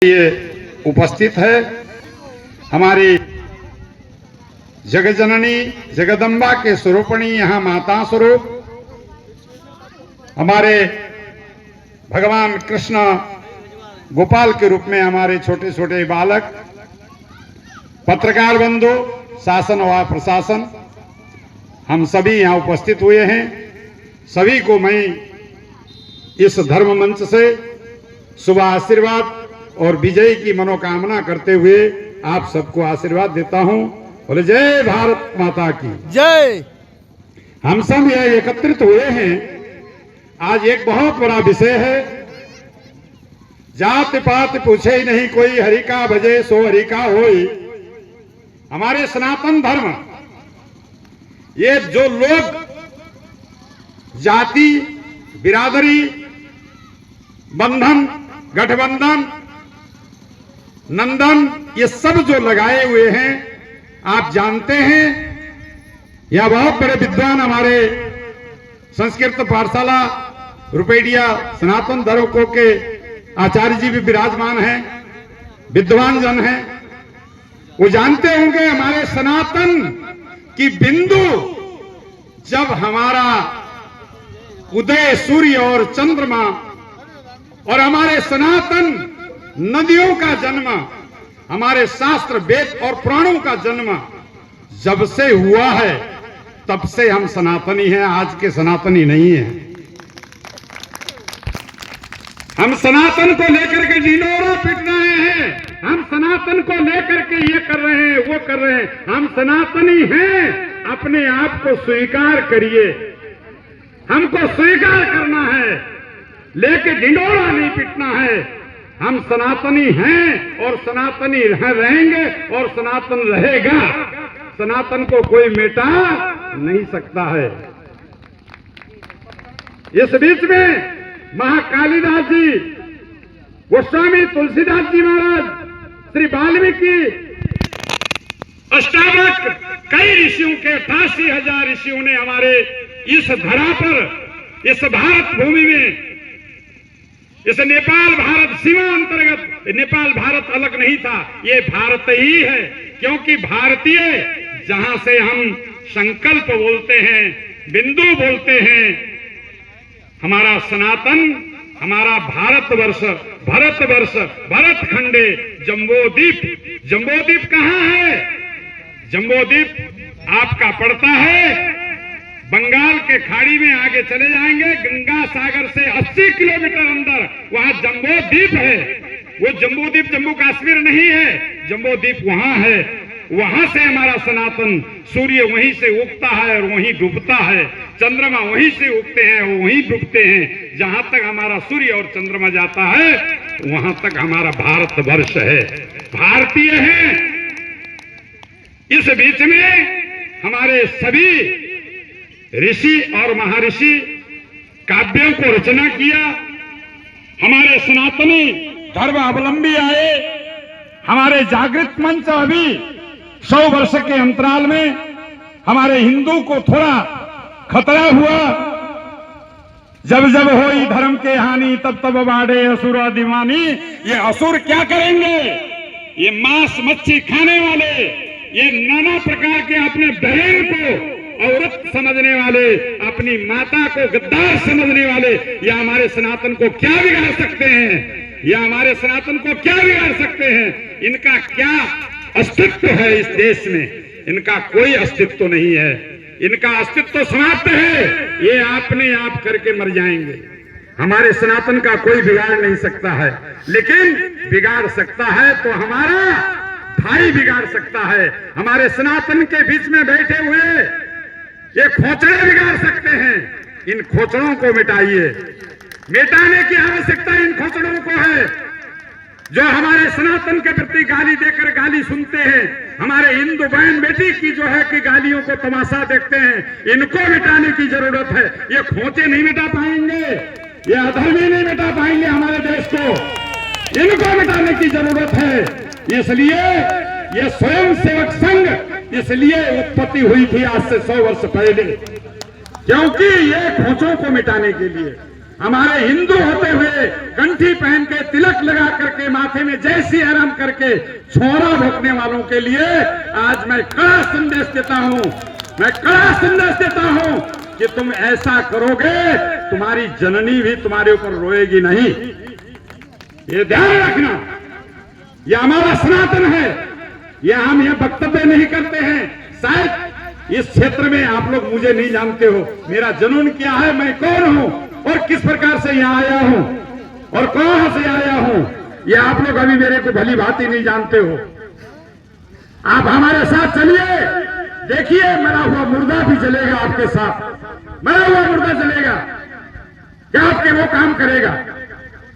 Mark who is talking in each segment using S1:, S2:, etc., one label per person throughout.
S1: ये उपस्थित है हमारी जगजननी जगदम्बा के स्वरूपणी यहाँ माता स्वरूप हमारे भगवान कृष्ण गोपाल के रूप में हमारे छोटे छोटे बालक, पत्रकार बंधु, शासन व प्रशासन, हम सभी यहाँ उपस्थित हुए हैं। सभी को मैं इस धर्म मंच से शुभ आशीर्वाद और विजय की मनोकामना करते हुए आप सबको आशीर्वाद देता हूं। बोले जय भारत माता की
S2: जय।
S1: हम सब यह एकत्रित हुए हैं, आज एक बहुत बड़ा विषय है। जात पात पूछे ही नहीं कोई, हरि का भजे सो हरि का होई। हमारे सनातन धर्म, ये जो लोग जाति, बिरादरी, बंधन, गठबंधन, नंदन, ये सब जो लगाए हुए हैं, आप जानते हैं यह बहुत बड़े विद्वान हमारे संस्कृत पाठशाला रुपेडिया सनातन धर्म को के आचार्य जी भी विराजमान हैं, विद्वान जन हैं। वो जानते होंगे हमारे सनातन की बिंदु जब हमारा उदय सूर्य और चंद्रमा और हमारे सनातन नदियों का जन्म, हमारे शास्त्र वेद और पुराणों का जन्म जब से हुआ है तब से हम सनातनी हैं, आज के सनातनी नहीं हैं। हम सनातन को लेकर के ढिंढोरा पीट रहे हैं, हम सनातन को लेकर के ये कर रहे हैं, वो कर रहे हैं। हम सनातनी हैं, अपने आप को स्वीकार करिए। हमको स्वीकार करना है, लेके ढिंढोरा नहीं पीटना है। हम सनातनी हैं और सनातनी रहेंगे और सनातन रहेगा। सनातन को कोई मिटा नहीं सकता है। इस बीच में महाकालिदास जी, गोस्वामी तुलसीदास जी महाराज, श्री वाल्मीकि, अष्टावक्र, कई ऋषियों के 88,000 ऋषियों ने हमारे इस धरा पर, इस भारत भूमि में, इस नेपाल भारत सीमा अंतर्गत, नेपाल भारत अलग नहीं था, ये भारत ही है। क्योंकि भारतीय जहां से हम संकल्प बोलते हैं, बिंदु बोलते हैं, हमारा सनातन, हमारा भारतवर्ष, भरतवर्ष, भरत खंडे, जम्बूद्वीप। जम्बूद्वीप कहां है? जम्बूद्वीप आपका पड़ता है बंगाल के खाड़ी में। आगे चले जाएंगे गंगा सागर से 80 किलोमीटर अंदर, वहां जम्बूद्वीप है। वो जम्बूद्वीप जम्मू कश्मीर नहीं है, जम्बूद्वीप वहां है। वहां से हमारा सनातन, सूर्य वहीं से उगता है और वहीं डूबता है, चंद्रमा वहीं से उगते हैं और वहीं डूबते हैं। जहां तक हमारा सूर्य और चंद्रमा जाता है वहां तक हमारा भारतवर्ष है, भारतीय है। इस बीच में हमारे सभी ऋषि और महर्षि काव्यों को रचना किया। हमारे सनातनी धर्म अवलंबी आए, हमारे जागृत मंच अभी 100 वर्ष के अंतराल में हमारे हिंदू को थोड़ा खतरा हुआ। जब जब होई धर्म के हानि तब तब बाढ़े असुर दीवानी। ये असुर क्या करेंगे? ये मांस मच्छी खाने वाले, ये नाना प्रकार के अपने बहन को औरत समझने वाले, अपनी माता को गद्दार समझने वाले, या हमारे सनातन को क्या बिगाड़ सकते हैं? या हमारे सनातन को क्या बिगाड़ सकते हैं? इनका क्या अस्तित्व है इस देश में? इनका कोई अस्तित्व नहीं है, इनका अस्तित्व समाप्त है। ये अपने आप करके मर जाएंगे। हमारे सनातन का कोई बिगाड़ नहीं सकता है, लेकिन बिगाड़ सकता है तो हमारा भाई बिगाड़ सकता है। हमारे सनातन के बीच में बैठे हुए ये खोचड़े बिगाड़ सकते हैं। इन खोचड़ों को मिटाइए। मिटाने की आवश्यकता इन खोचड़ों को है जो हमारे सनातन के प्रति गाली देकर गाली सुनते हैं। हमारे हिंदू बहन बेटी की जो है कि गालियों को तमाशा देखते हैं। इनको मिटाने की जरूरत है। ये खोचे नहीं मिटा पाएंगे, ये अधर्मी नहीं मिटा पाएंगे हमारे देश को। इनको मिटाने की जरूरत है। इसलिए ये स्वयं सेवक संघ इसलिए उत्पत्ति हुई थी आज से 100 वर्ष पहले, क्योंकि ये खोचों को मिटाने के लिए। हमारे हिंदू होते हुए कंठी पहन के तिलक लगा करके माथे में जय श्री राम करके छोरा भोंकने वालों के लिए आज मैं कड़ा संदेश देता हूं, मैं कड़ा संदेश देता हूं कि तुम ऐसा करोगे तुम्हारी जननी भी तुम्हारे ऊपर रोएगी नहीं। ये ध्यान रखना, ये हमारा सनातन है, ये हम यह वक्तव्य नहीं करते हैं। शायद इस क्षेत्र में आप लोग मुझे नहीं जानते हो, मेरा जुनून क्या है, मैं कौन हूं और किस प्रकार से यहाँ आया हूं और कहां से आया हूं, ये आप लोग अभी मेरे को भली भांति नहीं जानते हो। आप हमारे साथ चलिए, देखिए मरा हुआ मुर्दा भी चलेगा आपके साथ, मरा हुआ मुर्दा चलेगा, क्या आपके वो काम करेगा।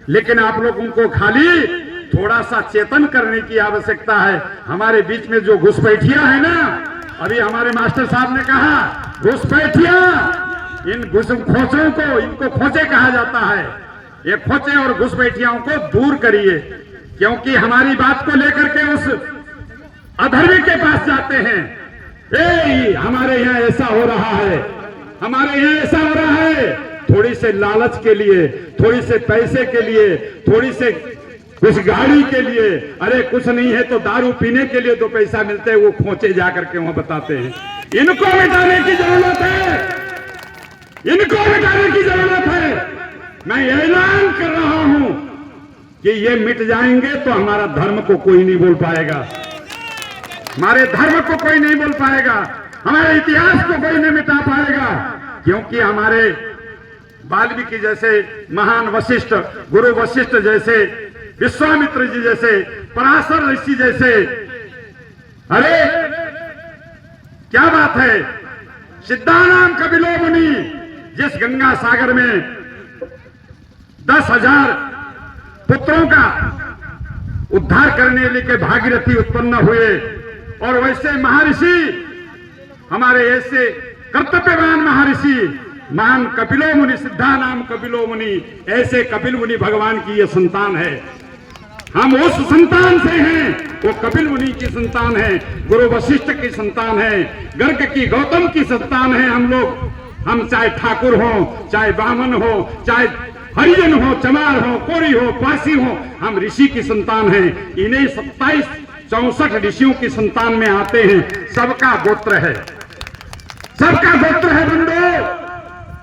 S1: लेकिन आप लोगों को खाली थोड़ा सा चेतन करने की आवश्यकता है। हमारे बीच में जो घुसपैठिया है ना, अभी हमारे मास्टर साहब ने कहा घुसपैठिया, इन खोचों को, इनको खोचे कहा जाता है, ये खोचे और घुसपैठियाओं को दूर करिए, क्योंकि हमारी बात को लेकर के उस अधर्मी के पास जाते हैं। हमारे यहाँ ऐसा हो रहा है, हमारे यहाँ ऐसा हो रहा है, थोड़ी से लालच के लिए, थोड़ी से पैसे के लिए, थोड़ी से कुछ गाड़ी के लिए, अरे कुछ नहीं है तो दारू पीने के लिए 2 पैसा मिलते हैं, वो खोचे जाकर के वहां बताते हैं। इनको मिटाने की जरूरत है, इनको मिटाने की जरूरत है। मैं ऐलान कर रहा हूं कि ये मिट जाएंगे तो हमारा धर्म को कोई नहीं बोल पाएगा, हमारे धर्म को कोई नहीं बोल पाएगा, हमारे इतिहास को कोई नहीं मिटा पाएगा, क्योंकि हमारे वाल्मीकि जैसे महान वशिष्ठ, गुरु वशिष्ठ जैसे, विश्वामित्र जी जैसे, पराशर ऋषि जैसे, अरे क्या बात है, सिद्धानाम कपिलो मुनि, जिस गंगा सागर में 10,000 पुत्रों का उद्धार करने के लिए भागीरथी उत्पन्न हुए, और वैसे महर्षि, हमारे ऐसे कर्तव्यवान महर्षि महान कपिलो मुनि, सिद्धानाम कपिलो मुनि, ऐसे कपिल मुनि भगवान की ये संतान है। हम उस संतान से हैं, वो कपिल मुनि की संतान है, गुरु वशिष्ठ की संतान है, गर्ग की, गौतम की संतान है हम लोग। हम चाहे ठाकुर हो, चाहे ब्राह्मण हो, चाहे हरिजन हो, चमार हो, कोरी हो, पासी हो, हम ऋषि की संतान हैं। इन्हें 27-64 ऋषियों की संतान में आते हैं। सबका गोत्र है, सबका गोत्र है बंधु,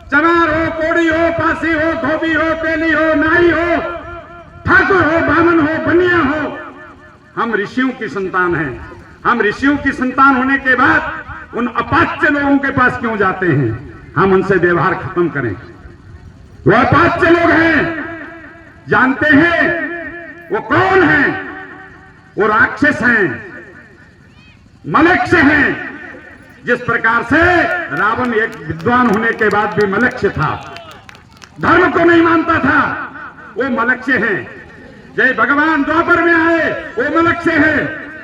S1: चमार हो, कोड़ी हो, पासी हो, धोबी हो, तेली हो, नाई हो, ठाकुर हो, ब्राह्मण हो, बनिया हो, हम ऋषियों की संतान हैं। हम ऋषियों की संतान होने के बाद उन अपाच्य लोगों के पास क्यों जाते हैं? हम उनसे व्यवहार खत्म करें। वो अपाच्य लोग हैं, जानते हैं वो कौन हैं? वो राक्षस हैं, मलक्ष्य हैं। जिस प्रकार से रावण एक विद्वान होने के बाद भी मलक्ष्य था, धर्म को नहीं मानता था, वो मलक्ष्य हैं। जय भगवान द्वापर में आए, वो मलक्ष्य है।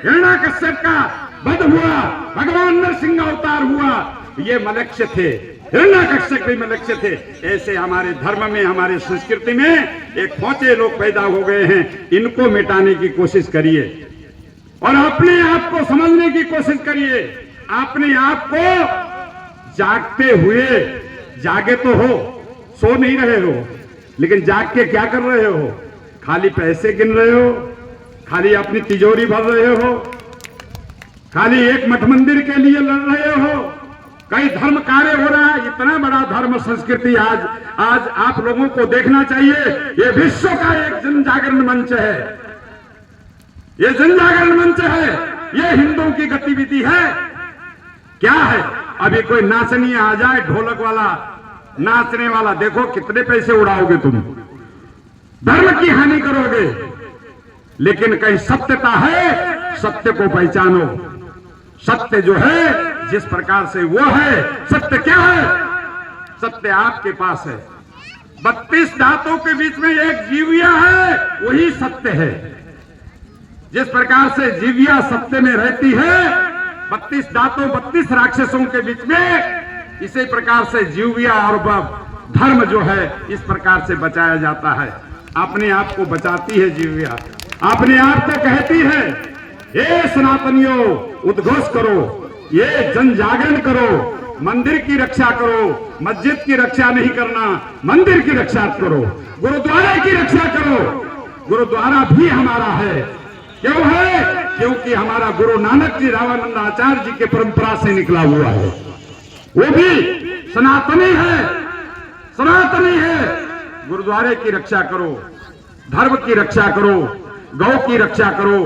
S1: हिरण्याकश्यप का वध हुआ, भगवान नरसिंह अवतार हुआ, ये मलक्ष्य थे। हिरण्याकश्यप भी मलक्ष्य थे। ऐसे हमारे धर्म में, हमारे संस्कृति में एक खोचे लोग पैदा हो गए हैं। इनको मिटाने की कोशिश करिए और अपने आप को समझने की कोशिश करिए। अपने आप को जागते हुए, जागे तो हो, सो नहीं रहे हो, लेकिन जाग के क्या कर रहे हो? खाली पैसे गिन रहे हो, खाली अपनी तिजोरी भर रहे हो, खाली एक मठ मंदिर के लिए लड़ रहे हो, कई धर्म कार्य हो रहा है। इतना बड़ा धर्म संस्कृति आज आप लोगों को देखना चाहिए। ये विश्व का एक जन जागरण मंच है, ये जन जागरण मंच है, ये हिंदुओं की गतिविधि है। क्या है? अभी कोई नाचनी आ जाए, ढोलक वाला, नाचने वाला, देखो कितने पैसे उड़ाओगे तुम, धर्म की हानि करोगे। लेकिन कहीं सत्यता है, सत्य को पहचानो। सत्य जो है, जिस प्रकार से वो है, सत्य क्या है? सत्य आपके पास है। 32 दांतों के बीच में एक जीविया है, वही सत्य है। जिस प्रकार से जीविया सत्य में रहती है, 32 दांतों, 32 राक्षसों के बीच में, इसी प्रकार से जीविया और धर्म जो है, इस प्रकार से बचाया जाता है। अपने आप को बचाती है जीविया, अपने आप को कहती है, हे सनातनियों, उद्घोष करो, ये जन जागरण करो, मंदिर की रक्षा करो, मस्जिद की रक्षा नहीं करना, मंदिर की रक्षा करो, गुरुद्वारे की रक्षा करो। गुरुद्वारा भी हमारा है। क्यों है? क्योंकि हमारा गुरु नानक जी रामानंद आचार्य जी के परंपरा से निकला हुआ है, वो भी सनातनी है, सनातनी है। गुरुद्वारे की रक्षा करो, धर्म की रक्षा करो, गौ की रक्षा करो,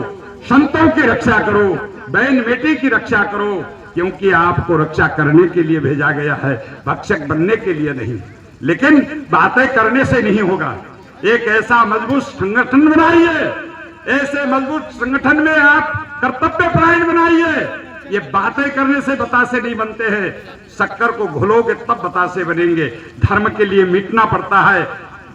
S1: संतों की रक्षा करो, बहन बेटी की रक्षा करो, क्योंकि आपको रक्षा करने के लिए भेजा गया है, भक्षक बनने के लिए नहीं। लेकिन बातें करने से नहीं होगा। एक ऐसा मजबूत संगठन बनाइए, ऐसे मजबूत संगठन में आप कर्तव्य परायण बनाइए। ये बातें करने से बतासे नहीं बनते हैं। शक्कर को घोलोगे तब बतासे बनेंगे। धर्म के लिए मिटना पड़ता है,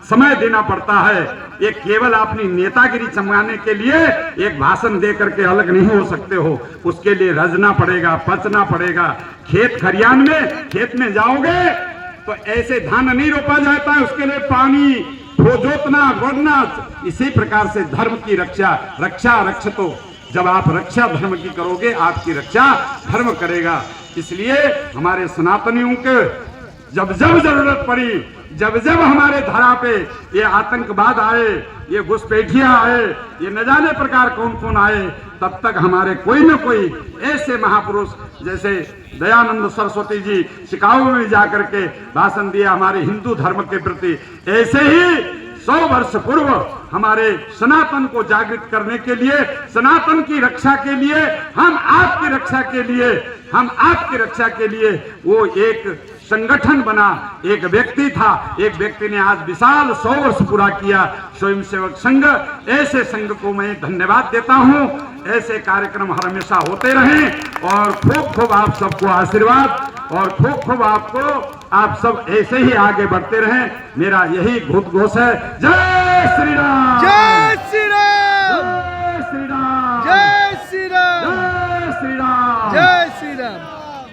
S1: समय देना पड़ता है। ये केवल अपनी नेतागिरी चमकाने के लिए एक भाषण दे करके अलग नहीं हो सकते हो। उसके लिए रजना पड़ेगा, पचना पड़ेगा। खेत खरियान में, खेत में जाओगे तो ऐसे धान नहीं रोपा जाता है, उसके लिए पानी जोतना गोड़ना। इसी प्रकार से धर्म की रक्षा, रक्षा रक्षतो, जब आप रक्षा धर्म की करोगे, आपकी रक्षा धर्म करेगा। इसलिए हमारे सनातनियों के जब जब जरूरत पड़ी, जब जब हमारे धरा पे ये आतंकवाद आए, ये घुसपैठियां आए, ये न जाने प्रकार कौन कौन आए, तब तक हमारे कोई न कोई ऐसे महापुरुष जैसे दयानंद सरस्वती जी शिकागो में जाकर के भाषण दिया हमारे हिंदू धर्म के प्रति। ऐसे ही 100 वर्ष पूर्व हमारे सनातन को जागृत करने के लिए, सनातन की रक्षा के लिए, हम आपकी रक्षा के लिए, हम आपकी रक्षा के लिए वो एक संगठन बना, एक व्यक्ति था। एक व्यक्ति ने आज विशाल 100 वर्ष पूरा किया, स्वयंसेवक संघ। ऐसे संघ को मैं धन्यवाद देता हूं। ऐसे कार्यक्रम हमेशा होते रहें और खूब खूब आप सबको आशीर्वाद, और खूब खूब आपको, आप सब ऐसे ही आगे बढ़ते रहें। मेरा यही घोष है। जय श्री राम।